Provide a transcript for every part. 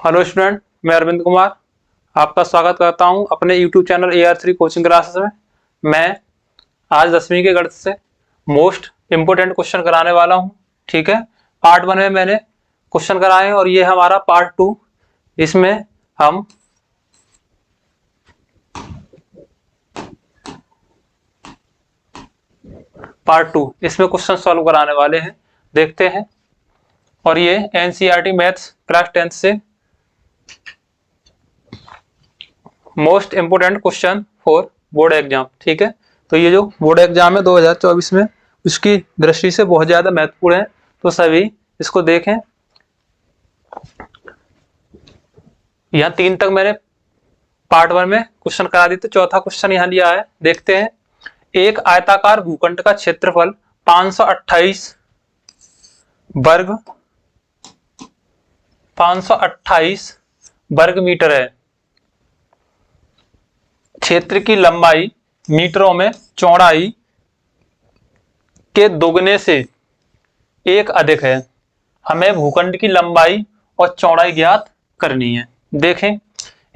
Hello student, मैं अरविंद कुमार आपका स्वागत करता हूं अपने YouTube channel AR3 coaching classes में। मैं आज 10वीं के गणित से मोस्ट इम्पोर्टेंट क्वेश्चन कराने वाला हूं। ठीक है, पार्ट 1 में मैंने क्वेश्चन कराए हैं और ये हमारा पार्ट 2। इसमें हम इसमें क्वेश्चन सॉल्व कराने वाले हैं, देखते हैं। और ये NCERT मैथ्स क्लास 10 से most important question for board exam. ठीक है, तो ये जो बोर्ड एग्जाम है 2024 में, उसकी दृष्टि से बहुत ज्यादा महत्वपूर्ण है, तो सभी इसको देखें। यहाँ 3 तक मैंने पार्ट 1 में क्वेश्चन करा दी, तो चौथा क्वेश्चन यहाँ लिया है, देखते हैं। एक आयताकार भूखंड का क्षेत्रफल 528 वर्ग 528 वर्ग मीटर है। क्षेत्र की लंबाई मीटरों में चौड़ाई के दोगुने से 1 अधिक है। हमें भूखंड की लंबाई और चौड़ाई ज्ञात करनी है। देखें,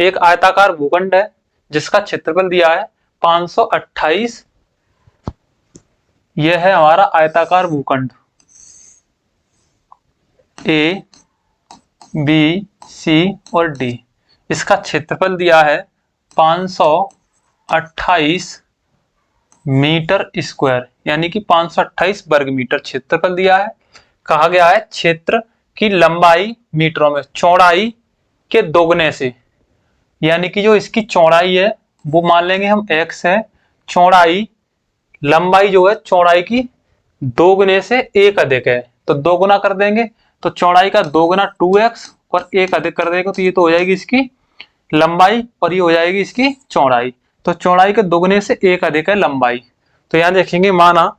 एक आयताकार भूखंड है जिसका क्षेत्रफल दिया है 528। यह है हमारा आयताकार भूखंड A, B, C और D। इसका क्षेत्रफल दिया है 528 मीटर स्क्वायर, यानी कि 528 वर्ग मीटर क्षेत्रफल दिया है। कहा गया है क्षेत्र की लंबाई मीटरों में चौड़ाई के दोगुने से, यानी कि जो इसकी चौड़ाई है वो मान लेंगे हम x है, चौड़ाई लंबाई जो है चौड़ाई की दोगुने से 1 अधिक है, तो दो गुना कर देंगे, तो चौड़ाई का दोगुना 2x और 1 अधिक कर देंगे, तो ये तो हो जाएगी इसकी लंबाई और ये हो जाएगी इसकी चौड़ाई। तो चौड़ाई के दोगुने से 1 अधिक है लंबाई। तो यहां देखेंगे, माना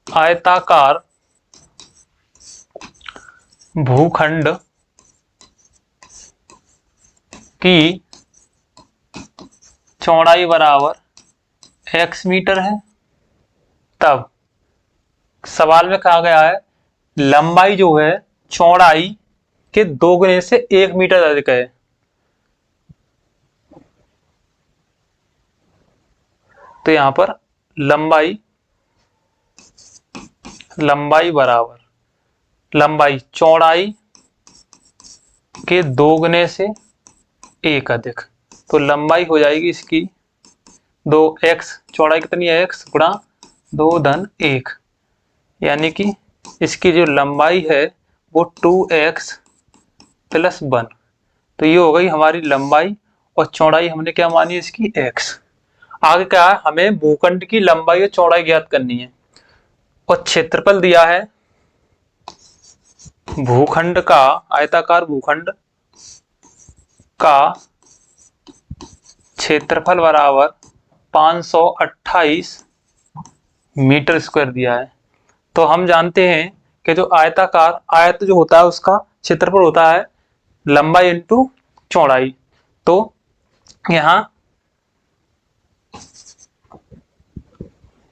आयताकार भूखंड की चौड़ाई बराबर x मीटर है। तब सवाल में कहा गया है लंबाई जो है चौड़ाई के दोगुने से 1 मीटर अधिक है। तो यहां पर लंबाई बराबर लंबाई चौड़ाई के दोगुने से 1 अधिक, तो लंबाई हो जाएगी इसकी 2x, चौड़ाई कितनी है x गुणा 2 धन 1, यानी कि इसकी जो लंबाई है वो 2x प्लस 1। तो ये हो गई हमारी लंबाई और चौड़ाई हमने क्या मानी है इसकी x। आगे क्या है, हमें भूखंड की लंबाई और चौड़ाई ज्ञात करनी है और क्षेत्रफल दिया है भूखंड का, आयताकार भूखंड का क्षेत्रफल बराबर 528 मीटर स्क्वायर दिया है। तो हम जानते हैं कि जो आयत जो होता है उसका क्षेत्रफल होता है लंबाई इंटू चौड़ाई। तो यहां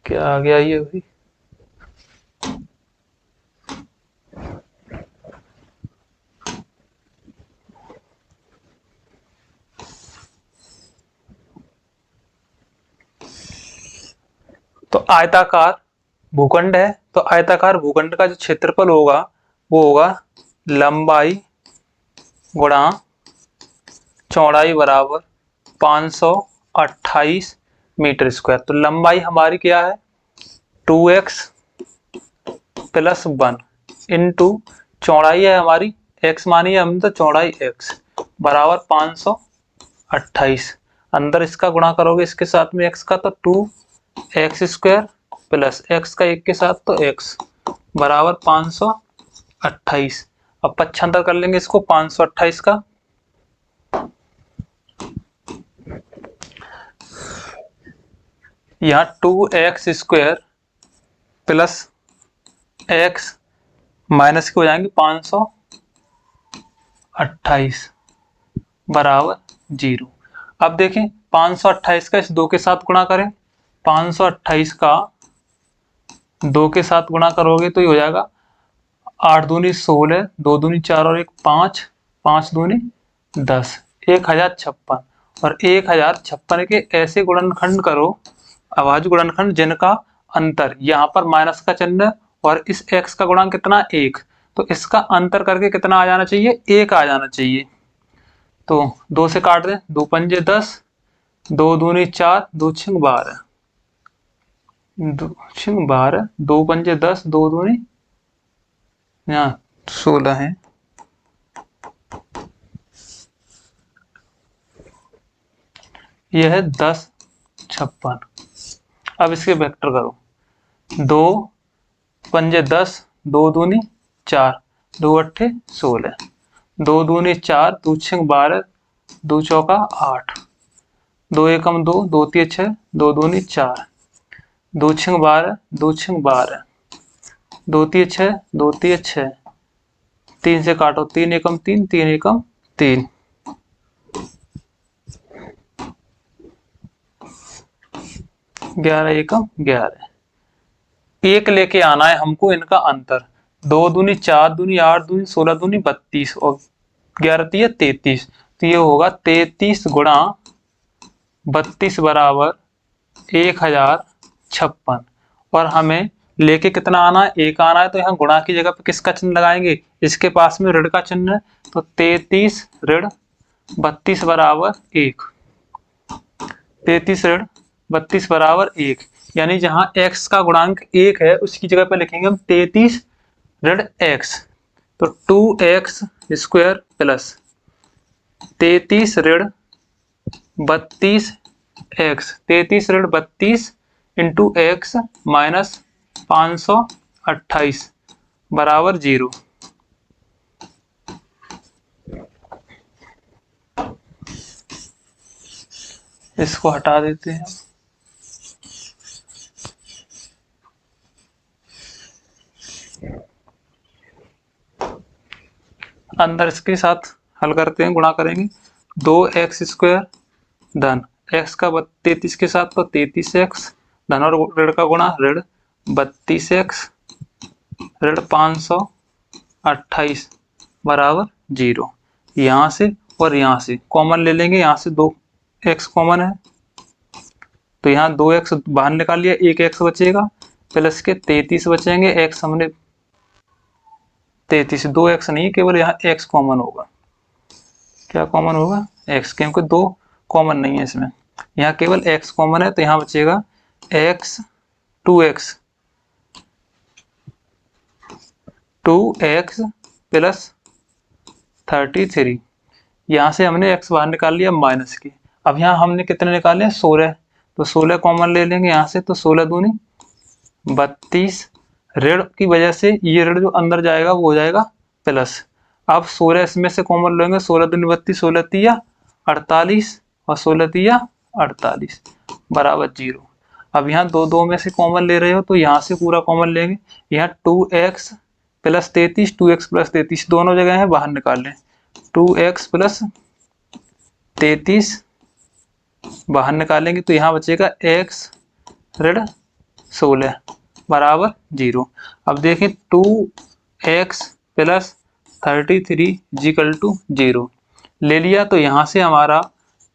क्या आ गया ये भी, तो आयताकार भूखंड है, तो आयताकार भूखंड का जो क्षेत्रफल होगा वो होगा लंबाई गुणा चौड़ाई बराबर 528 मीटर स्क्वायर। तो लंबाई हमारी क्या है 2x प्लस 1 इंटू चौड़ाई है हमारी x मानी है हम, तो चौड़ाई x बराबर 528। अंदर इसका गुणा करोगे इसके साथ में x का, तो 2x स्क्वायर प्लस x का 1 के साथ तो x बराबर 528। अब पक्षांतर कर लेंगे इसको 528 का, यहाँ 2x square plus x minus के हो जाएंगे 528 बराबर 0। अब देखें 528 का इस 2 के साथ गुणा करें, 528 का 2 के साथ गुणा करोगे तो ये हो जाएगा 8 दूनी 16, 2 दूनी 4 और 1 5, 5 दूनी 10, 1056। और 1056 के ऐसे गुणनखंड करो, अभाज्य गुणनखंड जिनका अंतर यहाँ पर माइनस का चिन्ह और इस x का गुणांक कितना 1, तो इसका अंतर करके कितना आ जाना चाहिए, 1 आ जाना चाहिए। तो 2 से काट दें, 2 पंजे 10, 2 दूनी 4, 2 छिंग 12, 2 छिंग 12, 2 पंजे 10, 2 दूनी यहाँ 16 है। यह है 1056। अब इसके वेक्टर करो, 2 पंजे 10, 2 दूनी 4, 2 अट्ठे 16, 2 दूनी 4, 2 छिंग 12, 2 चौका 8, 2 एकम 2, 2 तीय 6, 2 दूनी 4, 2 छिंग 12, 2 छिंग 12, 2 तीय 6, 2 तीय 6, 3 से काटो, 3 एकम 3, 3 एकम 3, 11 एकम 11। 1 लेके आना है हमको इनका अंतर। 2 दूनी 4 दूनी 8 दूनी 16 दूनी 32 और 11 तीय 33, तो ये होगा 33 गुणा 32 बराबर 1056। और हमें लेके कितना आना है, 1 आना है, तो यहाँ गुणा की जगह पे किसका चिन्ह लगाएंगे, इसके पास में ऋण का चिन्ह है, तो 33 ऋण 32 बराबर 1, 33 ऋण 32 बराबर 1, यानी जहां x का गुणांक 1 है उसकी जगह पे लिखेंगे हम 33 ऋण x, तो 2x स्क्वायर प्लस 33 ऋण 32 x, 33 ऋण 32 इंटू x माइनस 528 बराबर 0। इसको हटा देते हैं। अंदर इसके साथ हल करते हैं, गुणा करेंगे, 2x स्क्वायर धन x का 33 के साथ तो 33x धन और ऋण का गुणा ऋण 32x ऋण 528 बराबर 0। यहाँ से और यहाँ से कॉमन ले लेंगे, यहाँ से 2x कॉमन है तो यहाँ 2x बाहर निकाल लिया, 1x बचेगा प्लस के 33 बचेंगे, x हमने 33, 2x नहीं केवल यहाँ x कॉमन होगा। क्या कॉमन होगा, x, क्योंकि 2 कॉमन नहीं है इसमें, यहाँ केवल x कॉमन है, तो यहाँ बचेगा x 2x प्लस 33। यहाँ से हमने x बाहर निकाल लिया माइनस की। अब यहाँ हमने कितने निकाले, 16, तो 16 कॉमन ले लेंगे यहाँ से, तो 16 दूनी 32, ऋण की वजह से ये ऋण जो अंदर जाएगा वो हो जाएगा प्लस। अब 16 इसमें से कॉमन लेंगे, 16 दूनी 32, 16 तिया 48 और 16 तिया 48 बराबर 0। अब यहाँ 2 में से कॉमन ले रहे हो तो यहाँ से पूरा कॉमन लेंगे, यहाँ 2x प्लस 33, 2x प्लस 33 दोनों जगह है, बाहर निकाल लें, 2x प्लस 33 बाहर निकालेंगे तो यहाँ बचेगा x ऋण 16 बराबर 0। अब देखें 2x प्लस 33 इजिकल टू 0 ले लिया, तो यहाँ से हमारा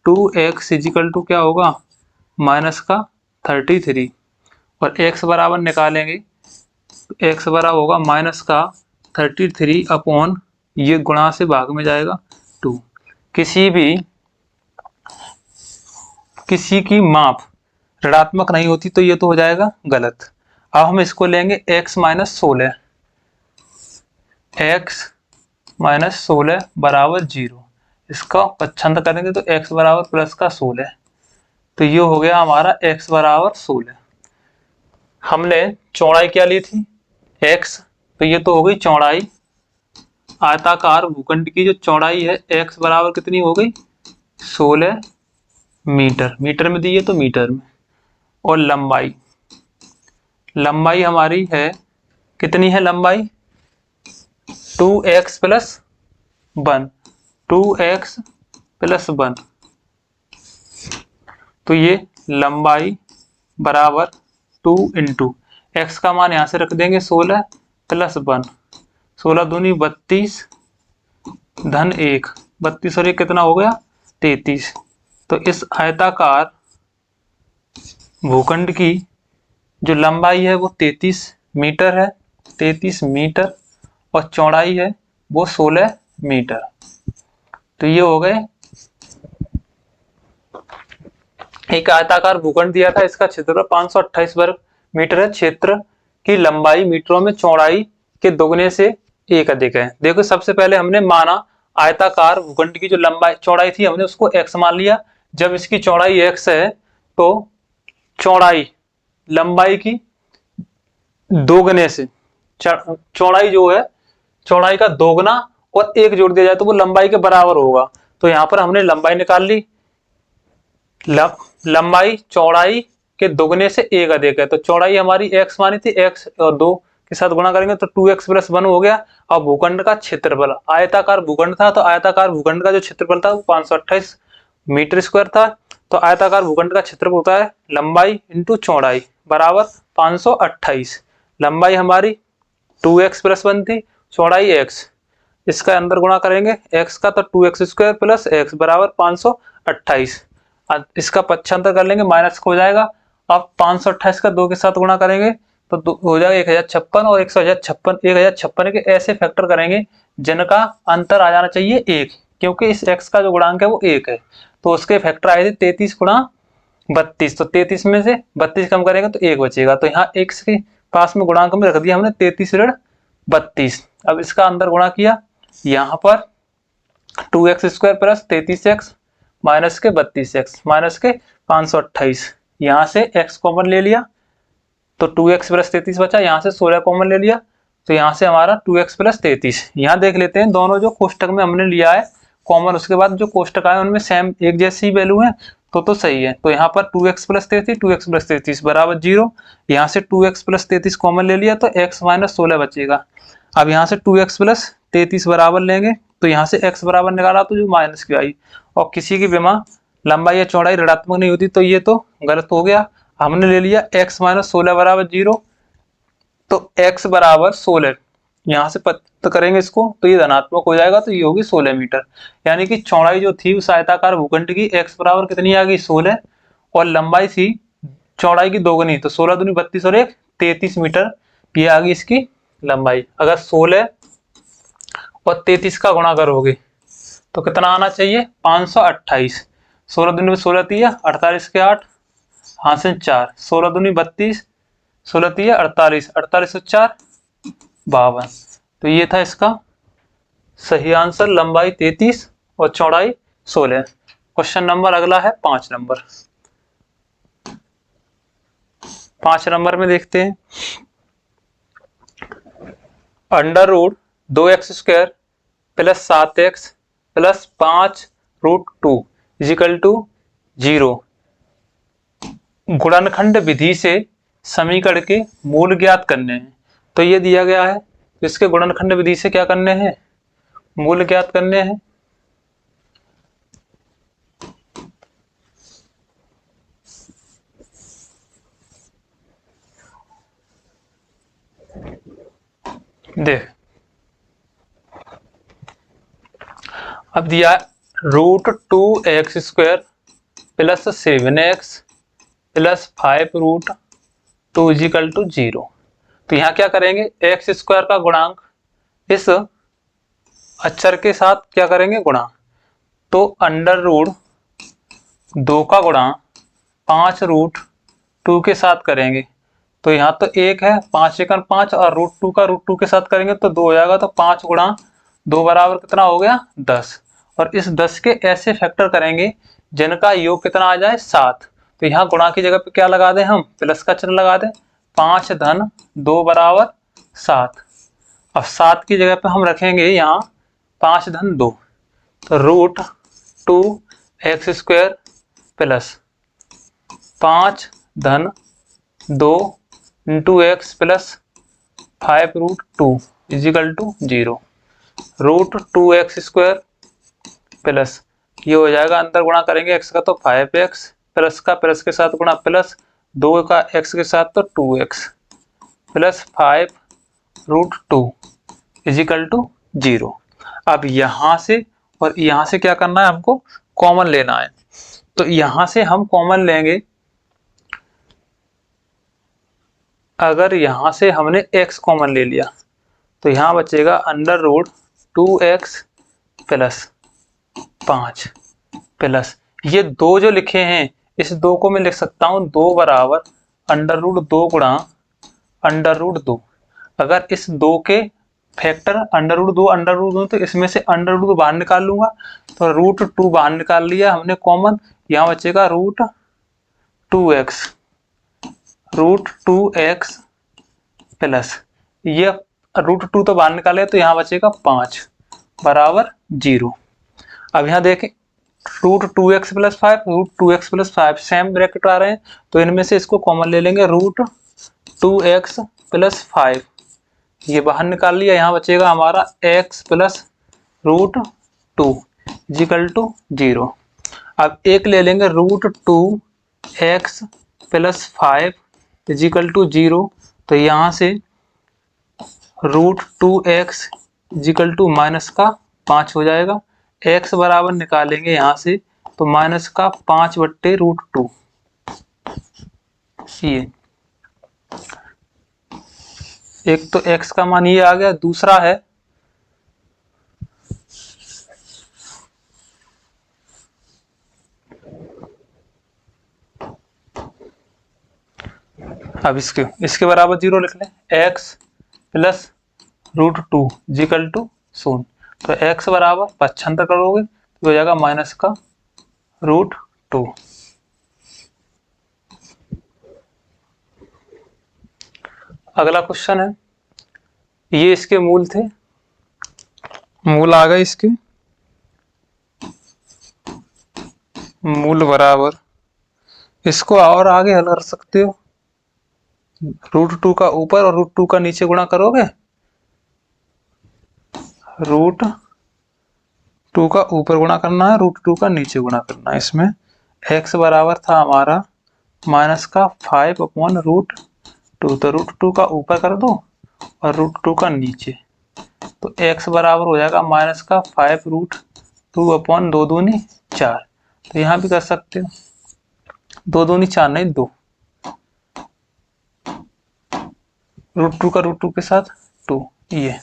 2x इजिकल टू क्या होगा, माइनस का 33 और x बराबर निकालेंगे तो x बराबर होगा माइनस का 33 अपॉन ये गुणा से भाग में जाएगा 2। किसी की माप ऋणात्मक नहीं होती तो ये तो हो जाएगा गलत। अब हम इसको लेंगे x माइनस 16, x माइनस 16 बराबर 0, इसका पच्छंद करेंगे तो x बराबर प्लस का 16, तो ये हो गया हमारा x बराबर 16। हमने चौड़ाई क्या ली थी, x, तो ये तो हो गई चौड़ाई, आयताकार भूखंड की जो चौड़ाई है x बराबर कितनी हो गई 16 मीटर, मीटर में दी है तो मीटर में। और लंबाई हमारी है कितनी है, लंबाई 2x प्लस 1, 2x प्लस 1, तो ये लंबाई बराबर 2 इंटू x का मान यहाँ से रख देंगे 16 प्लस 1, 16 दूनी 32 धन 1, 32 और 1 कितना हो गया 33। तो इस आयताकार भूखंड की जो लंबाई है वो 33 मीटर है, 33 मीटर, और चौड़ाई है वो 16 मीटर। तो ये हो गए, एक आयताकार भूखंड दिया था, इसका क्षेत्रफल 528 वर्ग मीटर है, क्षेत्र की लंबाई मीटरों में चौड़ाई के दोगुने से एक अधिक है। देखो सबसे पहले हमने माना आयताकार भूखंड की जो लंबाई चौड़ाई थी हमने उसको x मान लिया। जब इसकी चौड़ाई x है तो चौड़ाई लंबाई की दोगुने से, चौड़ाई जो है चौड़ाई का दोगुना और एक जोड़ दिया जाए तो वो लंबाई के बराबर होगा। तो यहाँ पर हमने लंबाई निकाल ली, लंबाई चौड़ाई के दोगुने से एक अधिक है। तो चौड़ाई हमारी x मानी थी, x और 2 के साथ गुणा करेंगे तो 2x प्लस 1 हो गया। अब भूखंड का क्षेत्रफल, आयताकार भूखंड था तो आयताकार भूखंड का जो क्षेत्रफल था वो 528 मीटर स्क्वायर था। तो आयताकार भूखंड का क्षेत्रफल होता है लंबाई इंटू चौड़ाई बराबर 528। लंबाई हमारी 2x प्लस 1 थी, चौड़ाई x, इसका अंदर गुणा करेंगे x का तो 2x स्क्वायर प्लस x बराबर 528। इसका पक्षांतर कर लेंगे, माइनस हो जाएगा। अब 528 का 2 के साथ गुणा करेंगे तो हो जाएगा 1056 और 1056 के ऐसे फैक्टर करेंगे जिनका अंतर आ जाना चाहिए 1, क्योंकि इस x का जो गुणांक है वो 1 है। तो उसके फैक्टर आए थे 33 गुणा 32, तो 33 में से 32 कम करेंगे तो 1 बचेगा। तो यहाँ x के पास में गुणांक में रख दिया हमने 33 ऋण 32। अब इसका अंदर गुणा किया, यहाँ पर 2x square plus 33x minus के 32x माइनस के 528, यहाँ से x कॉमन ले लिया तो 2x प्लस 33 बचा, यहाँ से 16 कॉमन ले लिया तो यहाँ से हमारा 2x प्लस 33। यहाँ देख लेते हैं दोनों जो कोष्टक में हमने लिया है कॉमन, उसके बाद जो कोष्टक आए उनमें सेम एक जैसी वैल्यू है तो सही है। तो यहाँ पर 2x प्लस 33 2x प्लस 33 बराबर 0, यहाँ से 2x प्लस 33 कॉमन ले लिया तो x माइनस 16 बचेगा। अब यहाँ से 2x प्लस 33 बराबर लेंगे तो यहाँ से x बराबर निकाला तो जो माइनस की आई, और किसी की विमा लंबाई या चौड़ाई ऋणात्मक नहीं होती तो ये तो गलत हो गया। हमने ले लिया x माइनस 16 बराबर 0, तो x बराबर 16, यहाँ से पता करेंगे इसको तो ये धनात्मक हो जाएगा तो ये होगी 16 मीटर। यानी कि चौड़ाई जो थी उस आयताकार भूखंड की x बराबर कितनी आ गई 16, और लंबाई थी चौड़ाई की दोगुनी, तो 16 दूनी 32 और 1 33 मीटर ये आ गई इसकी लंबाई। अगर 16 और 33 का गुणा करोगे तो कितना आना चाहिए 528। 16 दूनी 16 तीया 48 के 8, हाँ से 4, 16 दूनी 32, 16 तीया 48, 48 से 4 52। तो ये था इसका सही आंसर, लंबाई 33 और चौड़ाई 16। क्वेश्चन नंबर अगला है 5 नंबर। 5 नंबर में देखते हैं, under root 2x square plus 7x plus 5 root 2 equal to 0 गुणनखंड विधि से समीकरण के मूल ज्ञात करने हैं। तो ये दिया गया है, इसके गुणनखंड विधि से क्या करने हैं, मूल ज्ञात करने हैं। देख अब दिया root 2x square plus 7x plus 5 root 2 equal to 0। तो यहाँ क्या करेंगे, एक्स स्क्वायर का गुणांक इस अक्षर के साथ क्या करेंगे गुणा, तो अंडर रूट 2 का गुणा 5 रूट 2 के साथ करेंगे तो यहाँ तो 1 है, 5 एकम 5, और रूट 2 का रूट 2 के साथ करेंगे तो 2 हो जाएगा। तो 5 गुणा 2 बराबर कितना हो गया 10, और इस 10 के ऐसे फैक्टर करेंगे जिनका योग कितना आ जाए 7। तो यहाँ गुणा की जगह पे क्या लगा दें, हम प्लस का चिन्ह लगा दें, 5 धन 2 बराबर 7। अब 7 की जगह पे हम रखेंगे यहाँ 5 धन 2, तो रूट 2x स्क्वायर प्लस 5 धन 2 into x plus 5 root 2 equal to 0। Root 2x square plus ये हो जाएगा, अंदर गुणा करेंगे x का तो 5x प्लस का प्लस के साथ गुणा प्लस 2 का x के साथ तो 2x प्लस 5√2 इजिकल टू 0। अब यहां से और यहां से क्या करना है, हमको कॉमन लेना है। तो यहां से हम कॉमन लेंगे, अगर यहां से हमने x कॉमन ले लिया तो यहां बचेगा √2x प्लस 5 प्लस ये दो जो लिखे हैं, इस दो को मैं लिख सकता हूं 2 बराबर √2 गुणा √2। अगर इस दो के फैक्टर √2 तो इसमें से √2 बाहर निकाल लूंगा, तो √2 बाहर निकाल लिया हमने कॉमन, यहाँ बचेगा √2x प्लस ये √2 तो बाहर निकाले तो यहाँ बचेगा 5 बराबर 0। अब यहाँ देखें √2x plus 5 √2x plus 5 same bracket आ रहे हैं, तो इनमें से इसको कॉमन ले लेंगे, √2x प्लस 5 ये बाहर निकाल लिया, यहाँ बचेगा हमारा x प्लस √2 इजिकल टू 0। अब एक ले लेंगे √2x प्लस 5 इजिकल टू 0, तो यहाँ से √2x इजिकल टू माइनस का 5 हो जाएगा, x बराबर निकालेंगे यहाँ से तो माइनस का 5/√2। ये एक तो x का मान ये आ गया, दूसरा है अब इसके बराबर 0 लिख लें, x प्लस √2 इजिकल टू 0। तो x बराबर 75 करोगे तो हो जाएगा माइनस का √2। अगला क्वेश्चन है, ये इसके मूल थे, मूल आ गए इसके, मूल बराबर इसको और आगे हल कर सकते हो, √2 का ऊपर और √2 का नीचे गुणा करोगे, √2 का ऊपर गुणा करना है, √2 का नीचे गुणा करना है। इसमें x बराबर था हमारा माइनस का 5/√2, तो √2 का ऊपर कर दो और √2 का नीचे, तो x बराबर हो जाएगा माइनस का 5√2/2 दूनी 4। तो यहाँ भी कर सकते हो, 2 दूनी 4 नहीं 2, √2 का √2 के साथ 2 ये।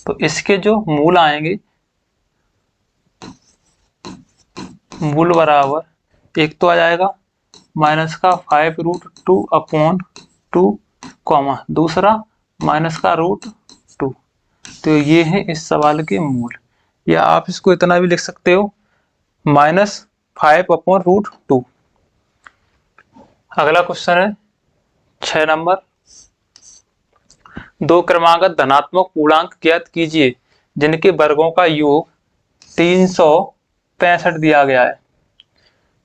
तो इसके जो मूल आएंगे, मूल बराबर एक तो आ जाएगा माइनस का 5√2/2 कॉमा दूसरा माइनस का √2। तो ये है इस सवाल के मूल, या आप इसको इतना भी लिख सकते हो -5/√2। अगला क्वेश्चन है 6 नंबर, दो क्रमागत धनात्मक पूर्णांक ज्ञात कीजिए जिनके वर्गों का योग 365 दिया गया है।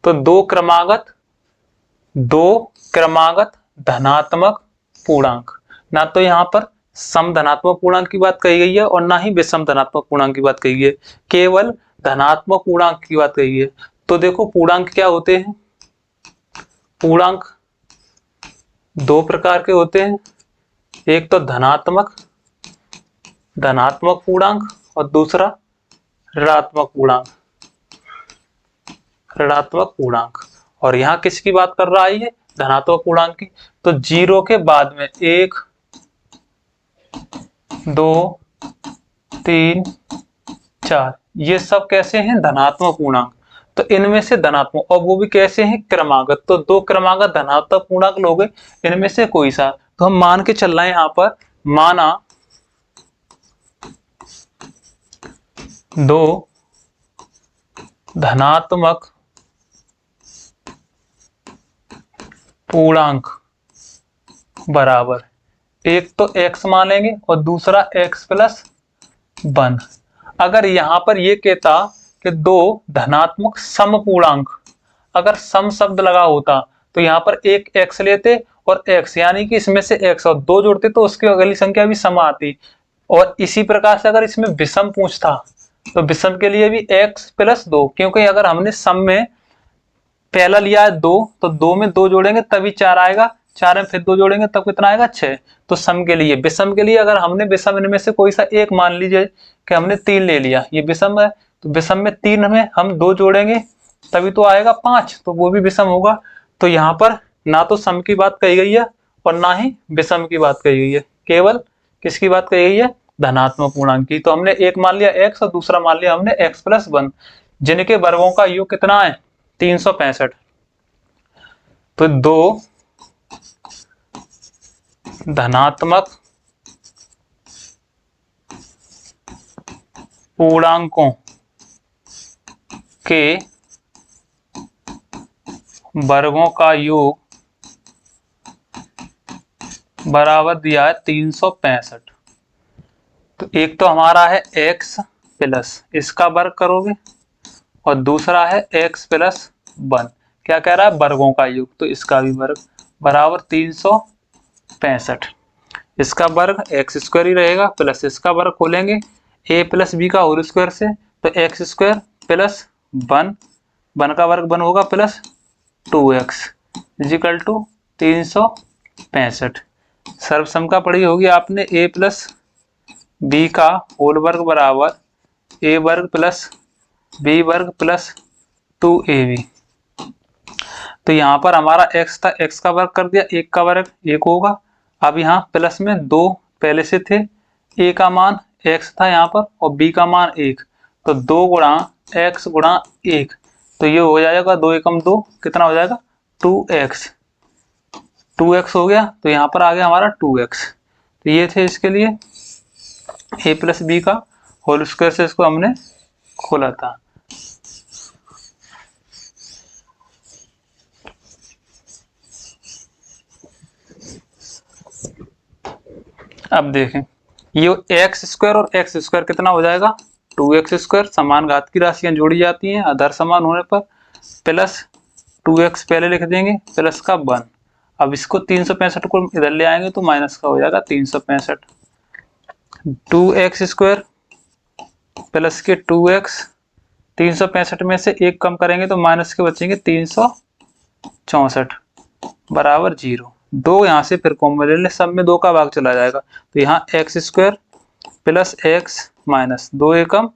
तो दो क्रमागत धनात्मक पूर्णांक, ना तो यहाँ पर सम धनात्मक पूर्णांक की बात कही गई है और ना ही विषम धनात्मक पूर्णांक की बात कही है, केवल धनात्मक पूर्णांक की बात कही है। तो देखो पूर्णांक क्या होते हैं, पूर्णांक दो प्रकार के होते हैं, एक तो धनात्मक पूर्णांक और दूसरा ऋणात्मक पूर्णांक। और यहाँ किसकी बात कर रहा है, ये धनात्मक पूर्णांक की। तो 0 के बाद में 1 2 3 4 ये सब कैसे हैं, धनात्मक पूर्णांक। तो इनमें से धनात्मक, और वो भी कैसे हैं, क्रमागत। तो दो क्रमागत धनात्मक पूर्णांक लोगे, इनमें से कोई सा। तो हम मान के चल रहे हैं यहाँ पर, माना दो धनात्मक पूर्णांक बराबर, एक तो x मान लेंगे और दूसरा x प्लस 1। अगर यहां पर ये कहता कि दो धनात्मक समपूर्णांक, अगर सम शब्द लगा होता तो यहाँ पर एक x लेते और x, यानी कि इसमें से x और 2 जोड़ते तो उसकी अगली संख्या भी सम आती। और इसी प्रकार से अगर इसमें विषम पूछता तो विषम के लिए भी x प्लस 2, क्योंकि अगर हमने सम में पहला लिया है 2 तो 2 में 2 जोड़ेंगे तभी 4 आएगा, 4 में फिर 2 जोड़ेंगे तब कितना आएगा 6। तो सम के लिए, विषम के लिए अगर हमने विषम इनमें से कोई सा एक मान लीजिए कि हमने 3 ले लिया, ये विषम है तो विषम में 3 में हम 2 जोड़ेंगे तभी तो आएगा 5, तो वो भी विषम होगा। तो यहाँ पर ना तो सम की बात कही गई है और ना ही विषम की बात कही गई है, केवल किसकी बात कही गई है, धनात्मक पूर्णांक की। तो हमने एक मान लिया x और दूसरा मान लिया हमने x+1, जिनके वर्गों का योग कितना है 365। तो 2 धनात्मक पूर्णांकों के वर्गों का योग बराबर दिया है 365। तो एक तो हमारा है x प्लस इसका वर्ग करोगे और दूसरा है x+1, क्या कह रहा है, वर्गों का योग, तो इसका भी वर्ग बराबर 365। इसका वर्ग x² ही रहेगा प्लस इसका वर्ग खोलेंगे a+b का होल स्क्वायर से, तो x² प्लस 1 का वर्ग 1 होगा प्लस 2x इजिकल टू 365। सर्वसम का पढ़ी होगी आपने, a+b का होल वर्ग बराबर a वर्ग प्लस b वर्ग प्लस 2ab। तो यहाँ पर हमारा x था, x का वर्ग कर दिया, 1 का वर्ग 1 होगा। अब यहाँ प्लस में 2 पहले से थे, a का मान x था यहाँ पर और b का मान 1, तो 2 गुणा x गुणा 1, तो ये हो जाएगा 2 एकम 2, कितना हो जाएगा 2x। 2x हो गया, तो यहाँ पर आ गया हमारा 2x। तो ये थे इसके लिए a+b का होल स्क्वायर से इसको हमने खोला था। अब देखें ये x² और x² कितना हो जाएगा 2x², समान घात की राशियां जोड़ी जाती हैं आधार समान होने पर, प्लस 2x पहले लिख देंगे प्लस का 1। अब इसको 365 को इधर ले आएंगे तो माइनस का हो जाएगा 365। 2x² प्लस के 2x, 365 में से 1 कम करेंगे तो माइनस के बचेंगे 364 बराबर 0। 2 यहाँ से फिर कॉमन ले लें, सब में 2 का भाग चला जाएगा, तो यहाँ x² प्लस x माइनस 2 एकम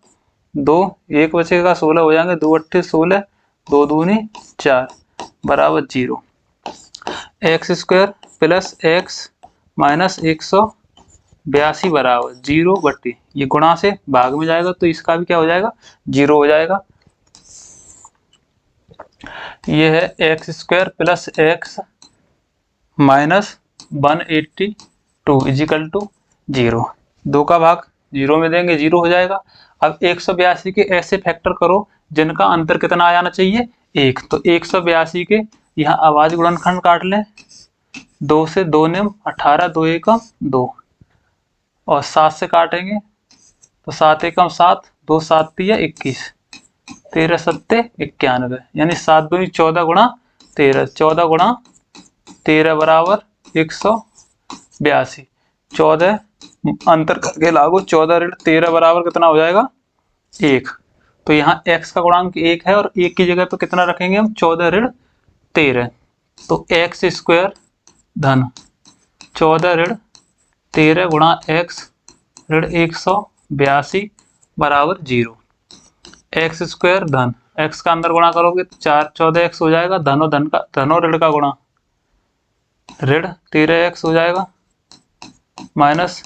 2, 1 बचेगा 16 हो जाएंगे, 2 अट्ठे 16, 2 दूनी 4 बराबर 0। x² प्लस x माइनस 182 बराबर 0 बट्टी, ये गुणा से भाग में जाएगा तो इसका भी क्या हो जाएगा 0 हो जाएगा। ये है x² plus x minus 182 equal to 0। 2 का भाग 0 में देंगे 0 हो जाएगा। अब 182 के ऐसे फैक्टर करो जिनका अंतर कितना आ जाना चाहिए 1, तो 182 के यहाँ अभाज्य गुणनखंड काट लें, 2 से 2 निम 18, 2 एकम 2 और 7 से काटेंगे तो 7 एकम 7, 2 7 तिया 21, 13 सत्ते 91, यानी 7 दूनी 14 गुणा 13, 14 गुणा 13 बराबर 182। 14 अंतर करके लागू, 14 ऋण 13 बराबर कितना हो जाएगा 1। तो यहाँ x का गुणांक 1 है और 1 की जगह पे कितना रखेंगे हम 14 ऋण 13, तो x² धन 14 ऋण 13 गुणा x ऋण 182 बराबर 0। x² धन x का अंदर गुणा करोगे तो 4 14x हो जाएगा, धनो ऋण का गुणा ऋण 13x हो जाएगा माइनस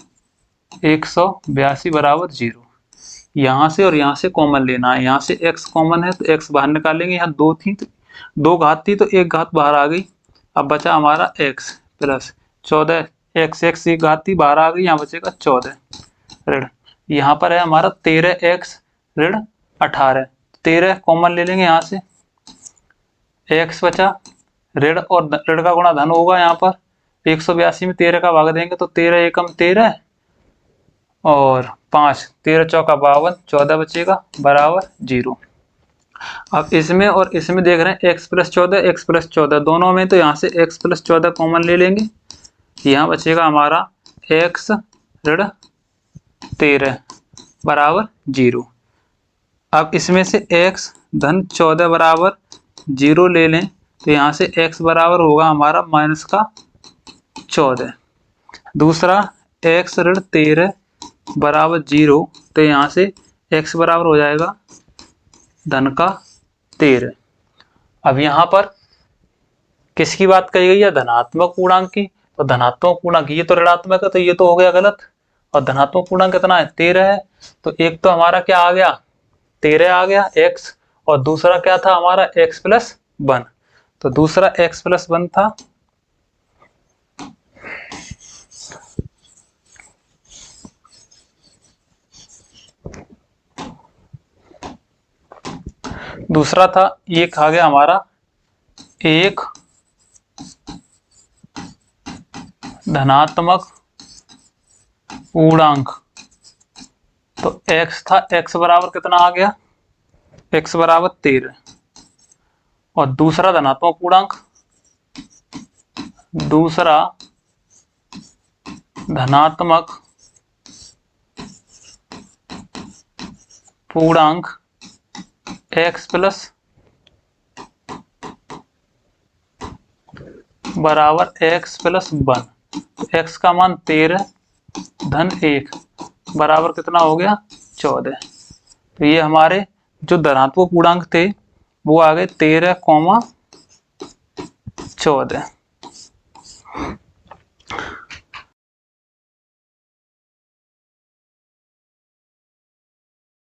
182 बराबर 0। यहाँ से और यहाँ से कॉमन लेना है, यहाँ से x कॉमन है तो x बाहर निकालेंगे, यहाँ 2 थी तो 2 घात थी तो 1 घात बाहर आ गई। अब बचा हमारा x प्लस 14 x 1 घात थी बाहर आ गई, यहाँ बचेगा 14 ऋण, यहाँ पर है हमारा 13x ऋण 18, 13 कॉमन ले लेंगे यहाँ से, x बचा ऋण और ऋण का गुणा धन होगा, यहाँ पर 182 में 13 का भाग देंगे तो 13 एकम 13 और 5, 13 चौका 52, 14 बचेगा बराबर 0। अब इसमें और इसमें देख रहे हैं x+14 दोनों में, तो यहाँ से x+14 कॉमन ले लेंगे, यहाँ बचेगा हमारा x ऋण 13 बराबर 0। अब इसमें से x धन 14 बराबर 0 ले लें, तो यहाँ से x बराबर होगा हमारा माइनस का 14। दूसरा x ऋण 13 बराबर 0, तो यहाँ से x बराबर हो जाएगा धन का 13। अब यहाँ पर किसकी बात कही गई है? धनात्मक पूर्णांक की। तो धनात्मक पूर्णांक ये तो ऋणात्मक है, तो ये तो हो गया गलत। और धनात्मक पूर्णांक कितना है? 13 है। तो एक तो हमारा क्या आ गया? 13 आ गया x, और दूसरा क्या था हमारा? x plus 1। तो दूसरा x प्लस 1 था। दूसरा था, ये खा गया हमारा एक धनात्मक पूर्णांक। तो x था, x बराबर कितना आ गया? x बराबर 13। और दूसरा धनात्मक पूर्णांक, दूसरा धनात्मक पूर्णांक x प्लस बराबर x प्लस 1। तो x का मान 13 धन 1 बराबर कितना हो गया? 14। तो ये हमारे जो धनात्मक पूर्णांक थे वो आ गए 13, 14।